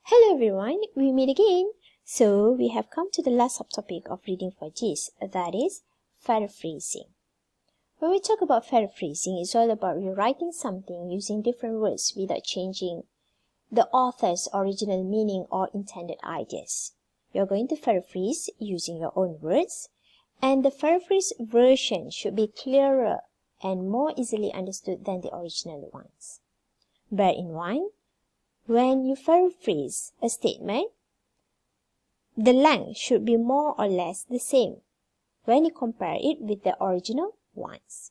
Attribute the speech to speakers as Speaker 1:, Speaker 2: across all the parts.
Speaker 1: Hello everyone, we meet again. So we have come to the last subtopic of reading for GIS, that is paraphrasing. When we talk about paraphrasing, it's all about rewriting something using different words without changing the author's original meaning or intended ideas. You're going to paraphrase using your own words, and the paraphrase version should be clearer and more easily understood than the original ones. Bear in mind, when you paraphrase a statement, the length should be more or less the same when you compare it with the original ones.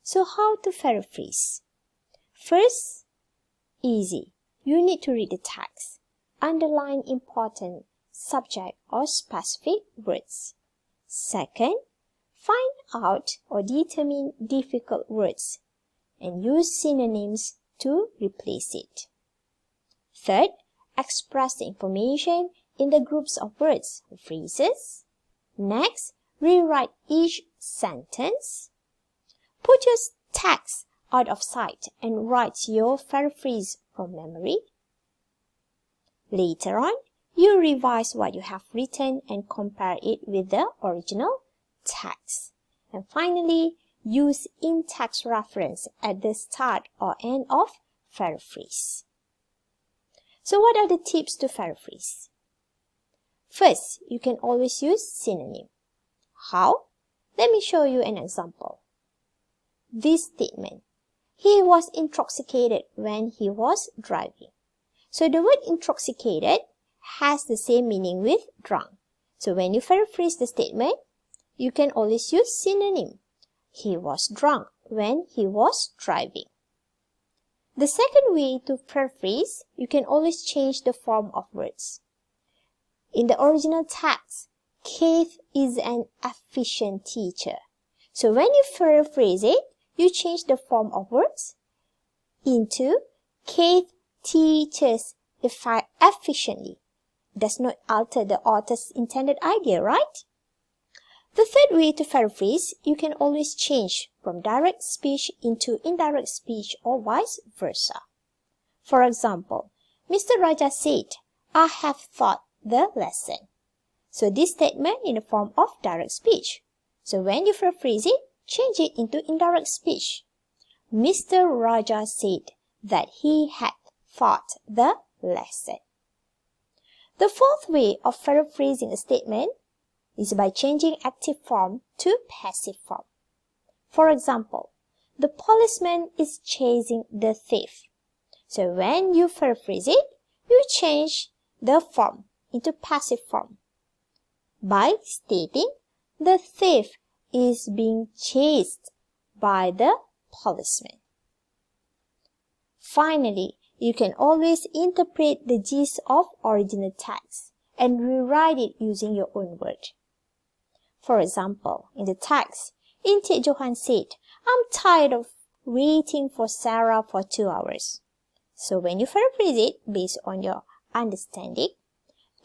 Speaker 1: So how to paraphrase? First, easy. You need to read the text. Underline important subject or specific words. Second, find out or determine difficult words and use synonyms to replace it. Third, express the information in the groups of words or phrases. Next, rewrite each sentence. Put your text out of sight and write your paraphrase from memory. Later on, you revise what you have written and compare it with the original text. And finally, use in-text reference at the start or end of paraphrase. So what are the tips to paraphrase? First, you can always use synonym. How? Let me show you an example. This statement, he was intoxicated when he was driving. So the word intoxicated has the same meaning with drunk. So when you paraphrase the statement, you can always use synonym. He was drunk when he was driving. The second way to paraphrase, you can always change the form of words. In the original text, Keith is an efficient teacher. So when you paraphrase it, you change the form of words into Keith teaches efficiently. Does not alter the author's intended idea, right? The third way to paraphrase, you can always change from direct speech into indirect speech or vice versa. For example, Mr. Raja said, I have taught the lesson. So this statement in the form of direct speech. So when you paraphrase it, change it into indirect speech. Mr. Raja said that he had taught the lesson. The fourth way of paraphrasing a statement is by changing active form to passive form. For example, the policeman is chasing the thief. So when you paraphrase it, you change the form into passive form by stating the thief is being chased by the policeman. Finally, you can always interpret the gist of original text and rewrite it using your own word. For example, in the text, Intake Johan said, I'm tired of waiting for Sarah for 2 hours. So when you paraphrase it based on your understanding,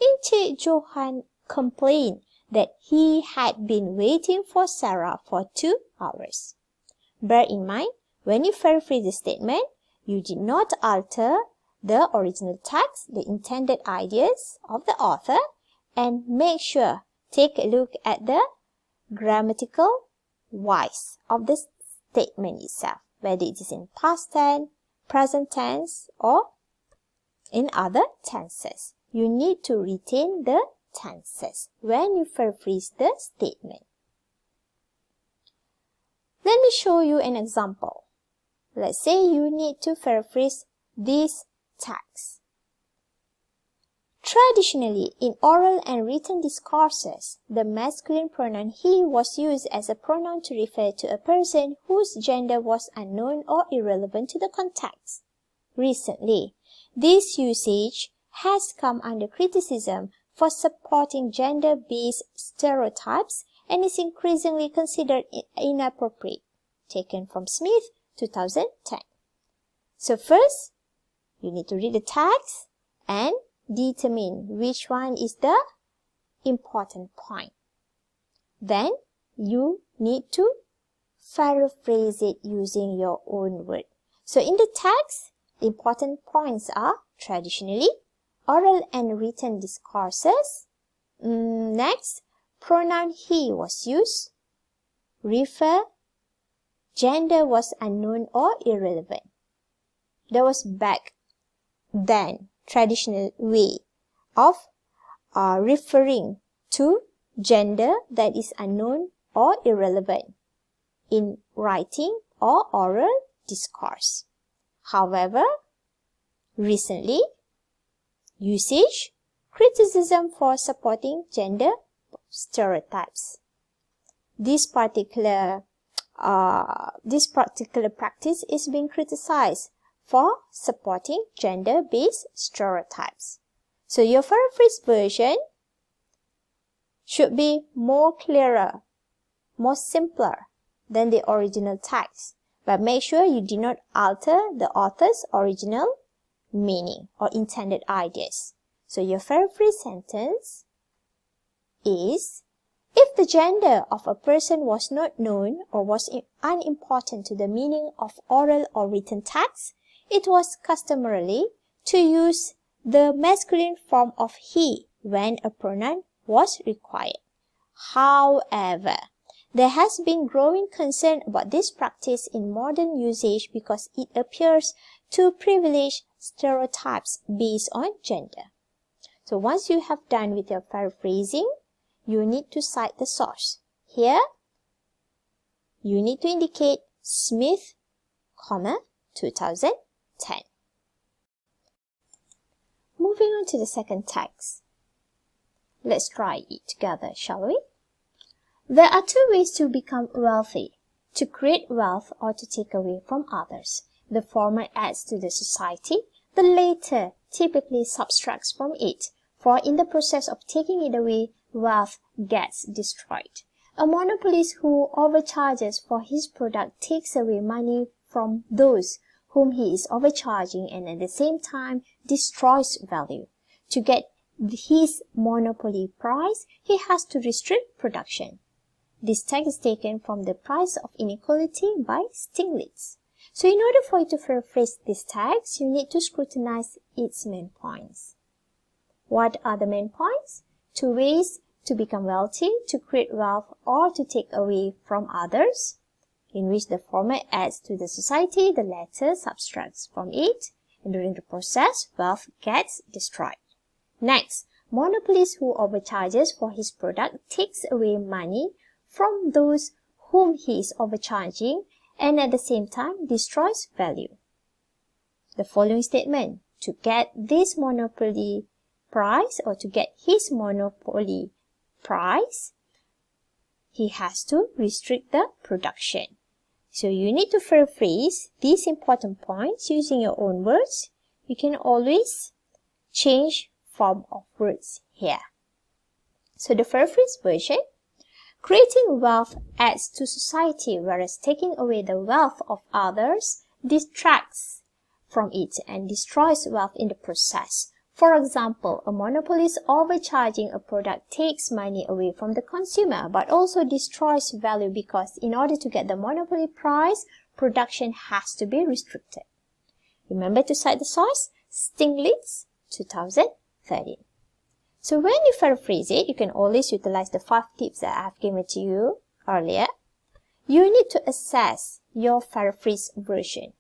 Speaker 1: Intake Johan complained that he had been waiting for Sarah for 2 hours. Bear in mind, when you paraphrase the statement, you did not alter the original text, the intended ideas of the author, and make sure take a look at the grammatical wise of the statement itself, whether it is in past tense, present tense, or in other tenses. You need to retain the tenses when you paraphrase the statement. Let me show you an example. Let's say you need to paraphrase this text. Traditionally, in oral and written discourses, the masculine pronoun he was used as a pronoun to refer to a person whose gender was unknown or irrelevant to the context. Recently, this usage has come under criticism for supporting gender-based stereotypes and is increasingly considered inappropriate. Taken from Smith, 2010. So first, you need to read the text and determine which one is the important point. Then, you need to paraphrase it using your own word. So in the text, the important points are traditionally, oral and written discourses. Next, pronoun he was used. Refer, gender was unknown or irrelevant. That was back then, traditional way of referring to gender that is unknown or irrelevant in writing or oral discourse. However, recently, usage, criticism for supporting gender stereotypes. This particular practice is being criticized for supporting gender-based stereotypes. So your paraphrase version should be more clearer, more simpler than the original text, but make sure you do not alter the author's original meaning or intended ideas. So your paraphrase sentence is, if the gender of a person was not known or was unimportant to the meaning of oral or written text, it was customarily to use the masculine form of he when a pronoun was required. However, there has been growing concern about this practice in modern usage because it appears to privilege stereotypes based on gender. So once you have done with your paraphrasing, you need to cite the source. Here, you need to indicate Smith, 2010. Moving on to the second text. Let's try it together, shall we? There are two ways to become wealthy: to create wealth or to take away from others. The former adds to the society, the latter typically subtracts from it, for in the process of taking it away, wealth gets destroyed. A monopolist who overcharges for his product takes away money from those whom he is overcharging and at the same time destroys value. To get his monopoly price, he has to restrict production. This text is taken from The Price of Inequality by Stiglitz. So in order for you to paraphrase this text, you need to scrutinize its main points. What are the main points? Two ways to become wealthy: to create wealth or to take away from others, in which the former adds to the society, the latter subtracts from it, and during the process, wealth gets destroyed. Next, monopolist who overcharges for his product takes away money from those whom he is overcharging and at the same time destroys value. The following statement: to get this monopoly price or to get his monopoly price, he has to restrict the production. So you need to paraphrase these important points using your own words. You can always change form of words here. So the paraphrase version: creating wealth adds to society, whereas taking away the wealth of others detracts from it and destroys wealth in the process. For example, a monopolist overcharging a product takes money away from the consumer, but also destroys value because in order to get the monopoly price, production has to be restricted. Remember to cite the source, Stiglitz, 2013. So when you paraphrase it, you can always utilize the 5 tips that I've given to you earlier. You need to assess your paraphrase version.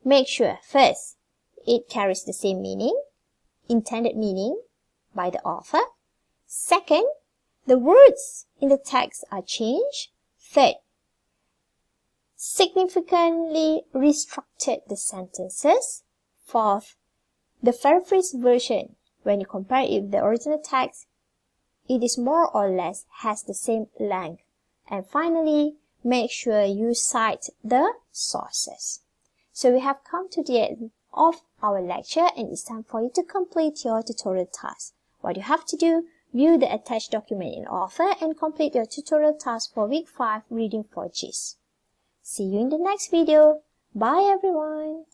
Speaker 1: Make sure, first, it carries the same meaning, intended meaning by the author. Second, the words in the text are changed. Third, significantly restructured the sentences. Fourth, the paraphrase version, when you compare it with the original text, it is more or less has the same length. And finally, make sure you cite the sources. So we have come to the end of our lecture and it's time for you to complete your tutorial task. What you have to do, view the attached document in Author and complete your tutorial task for week 5 reading for GIS. See you in the next video. Bye everyone.